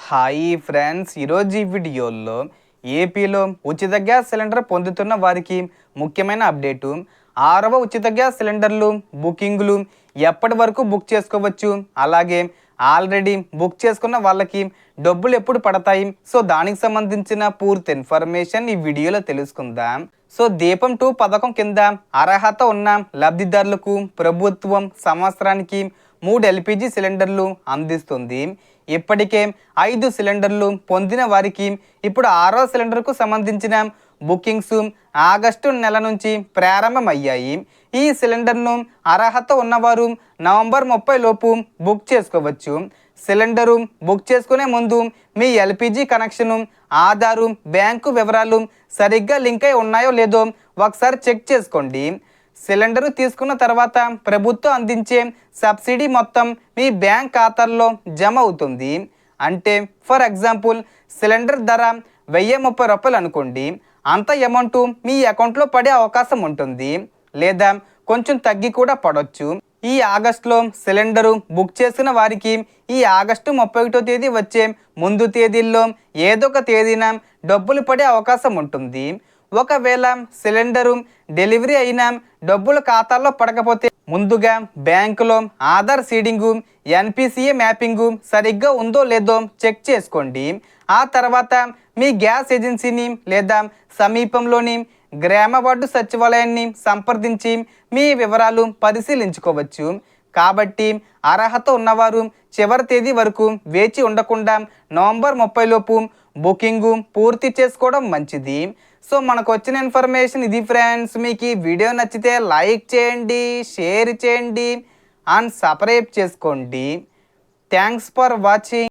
Hi friends, ఈరోజు ఈ వీడియోలో ఏపీలో ఉచిత గ్యాస్ సిలిండర్ పొందుతున్న వారికి ముఖ్యమైన అప్డేటు. 6వ ఉచిత గ్యాస్ సిలిండర్లు బుకింగ్లు ఎప్పటి వరకు బుక్ చేసుకోవచ్చు, అలాగే ఆల్రెడీ బుక్ చేసుకున్న వాళ్ళకి డబ్బులు ఎప్పుడు పడతాయి, సో దానికి సంబంధించిన పూర్తి ఇన్ఫర్మేషన్ ఈ వీడియోలో తెలుసుకుందాం. సో దీపం 2 పథకం కింద అర్హత ఉన్న లబ్ధిదారులకు ప్రభుత్వం సంవత్సరానికి 3 ఎల్పిజి సిలిండర్లు అందిస్తుంది. ఇప్పటికే 5 సిలిండర్లు పొందిన వారికి ఇప్పుడు 6వ సిలిండర్కు సంబంధించిన బుకింగ్స్ ఆగస్టు నెల నుంచి ప్రారంభమయ్యాయి. ఈ సిలిండర్ను అర్హత ఉన్నవారు నవంబర్ 30 లోపు బుక్ చేసుకోవచ్చు. సిలిండరు బుక్ చేసుకునే ముందు మీ ఎల్పిజి కనెక్షను, ఆధారు, బ్యాంకు వివరాలు సరిగ్గా లింక్ అయి ఉన్నాయో లేదో ఒకసారి చెక్ చేసుకోండి. సిలిండరు తీసుకున్న తర్వాత ప్రభుత్వం అందించే సబ్సిడీ మొత్తం మీ బ్యాంక్ ఖాతాల్లో జమ అవుతుంది. అంటే ఫర్ ఎగ్జాంపుల్ సిలిండర్ ధర 1030 రూపాయలు అనుకోండి, అంత అమౌంట్ మీ అకౌంట్లో పడే అవకాశం ఉంటుంది, లేదా కొంచెం తగ్గి కూడా పడవచ్చు. ఈ ఆగస్టులో సిలిండరు బుక్ చేసిన వారికి ఈ ఆగస్టు 31వ తేదీ వచ్చే ముందు తేదీల్లో ఏదో ఒక తేదీన డబ్బులు పడే అవకాశం ఉంటుంది. ఒకవేళ సిలిండరు డెలివరీ అయినా డబ్బులు ఖాతాల్లో పడకపోతే ముందుగా బ్యాంకులో ఆధార్ సీడింగు, ఎన్పిసిఏ మ్యాపింగు సరిగ్గా ఉందో లేదో చెక్ చేసుకోండి. ఆ తర్వాత మీ గ్యాస్ ఏజెన్సీని లేదా సమీపంలోని గ్రామ వార్డు సచివాలయాన్ని సంప్రదించి మీ వివరాలు పరిశీలించుకోవచ్చు. కాబట్టి అర్హత ఉన్నవారు చివరి తేదీ వరకు వేచి ఉండకుండా నవంబర్ 30 లోపు బుకింగు పూర్తి చేసుకోవడం మంచిది. సో మనకు వచ్చిన ఇన్ఫర్మేషన్ ఇది ఫ్రెండ్స్. మీకు ఈ వీడియో నచ్చితే లైక్ చేయండి, షేర్ చేయండి అండ్ సబ్స్క్రైబ్ చేసుకోండి. Thanks for watching.